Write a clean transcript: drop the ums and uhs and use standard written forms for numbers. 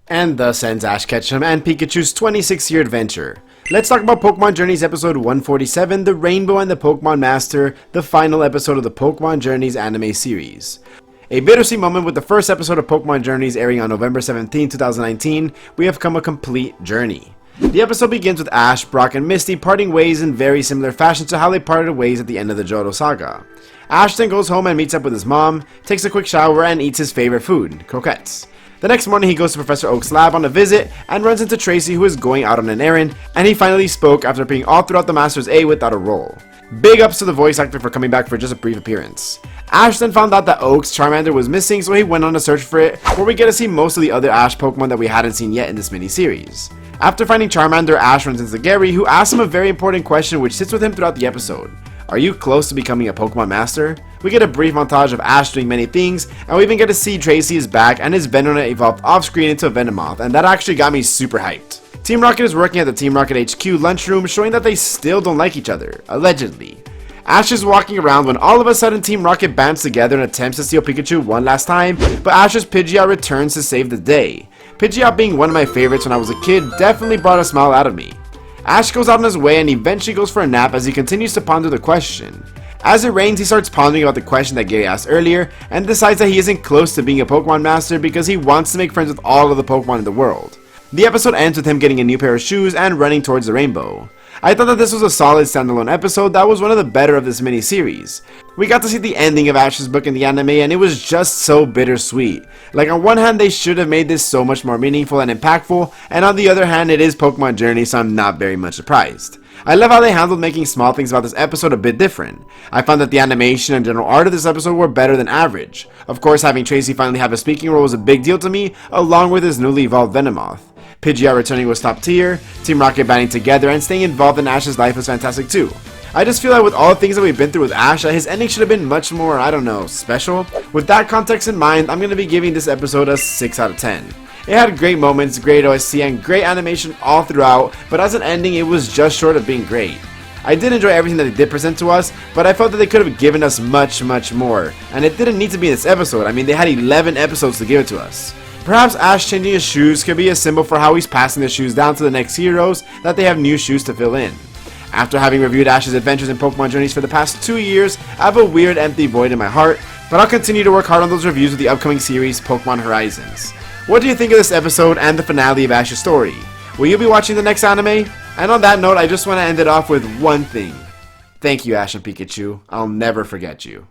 And thus ends Ash Ketchum and Pikachu's 26-year adventure. Let's talk about Pokemon Journeys episode 147, The Rainbow and the Pokemon Master, the final episode of the Pokemon Journeys anime series. A bittersweet moment with the first episode of Pokemon Journeys airing on November 17, 2019, we have come a complete journey. The episode begins with Ash, Brock, and Misty parting ways in very similar fashion to how they parted ways at the end of the Johto saga. Ash then goes home and meets up with his mom, takes a quick shower, and eats his favorite food, croquettes. The next morning he goes to Professor Oak's lab on a visit and runs into Tracy, who is going out on an errand, and he finally spoke after being all throughout the Masters A without a role. Big ups to the voice actor for coming back for just a brief appearance. Ash then found out that Oak's Charmander was missing, so he went on a search for it, where we get to see most of the other Ash Pokemon that we hadn't seen yet in this mini-series. After finding Charmander, Ash runs into Gary, who asks him a very important question which sits with him throughout the episode. Are you close to becoming a Pokemon Master? We get a brief montage of Ash doing many things, and we even get to see Tracy is back and his Venonat evolved off screen into a Venomoth, and that actually got me super hyped. Team Rocket is working at the Team Rocket HQ lunchroom, showing that they still don't like each other, allegedly. Ash is walking around when all of a sudden Team Rocket bands together and attempts to steal Pikachu one last time, but Ash's Pidgeot returns to save the day. Pidgeot, being one of my favorites when I was a kid, definitely brought a smile out of me. Ash goes out on his way and eventually goes for a nap as he continues to ponder the question. As it rains, he starts pondering about the question that Gary asked earlier and decides that he isn't close to being a Pokemon Master because he wants to make friends with all of the Pokemon in the world. The episode ends with him getting a new pair of shoes and running towards the rainbow. I thought that this was a solid standalone episode that was one of the better of this mini-series. We got to see the ending of Ash's book in the anime and it was just so bittersweet. Like, on one hand they should have made this so much more meaningful and impactful, and on the other hand it is Pokemon Journey, so I'm not very much surprised. I love how they handled making small things about this episode a bit different. I found that the animation and general art of this episode were better than average. Of course, having Tracy finally have a speaking role was a big deal to me, along with his newly evolved Venomoth. Pidgeot returning was top tier, Team Rocket banding together, and staying involved in Ash's life was fantastic too. I just feel like with all the things that we've been through with Ash, that his ending should have been much more, I don't know, special. With that context in mind, I'm going to be giving this episode a 6 out of 10. It had great moments, great OST, and great animation all throughout, but as an ending, it was just short of being great. I did enjoy everything that they did present to us, but I felt that they could have given us much more, and it didn't need to be in this episode. I mean, they had 11 episodes to give it to us. Perhaps Ash changing his shoes could be a symbol for how he's passing the shoes down to the next heroes, that they have new shoes to fill in. After having reviewed Ash's adventures in Pokemon Journeys for the past 2 years, I have a weird empty void in my heart, but I'll continue to work hard on those reviews with the upcoming series, Pokemon Horizons. What do you think of this episode and the finale of Ash's story? Will you be watching the next anime? And on that note, I just want to end it off with one thing. Thank you, Ash and Pikachu. I'll never forget you.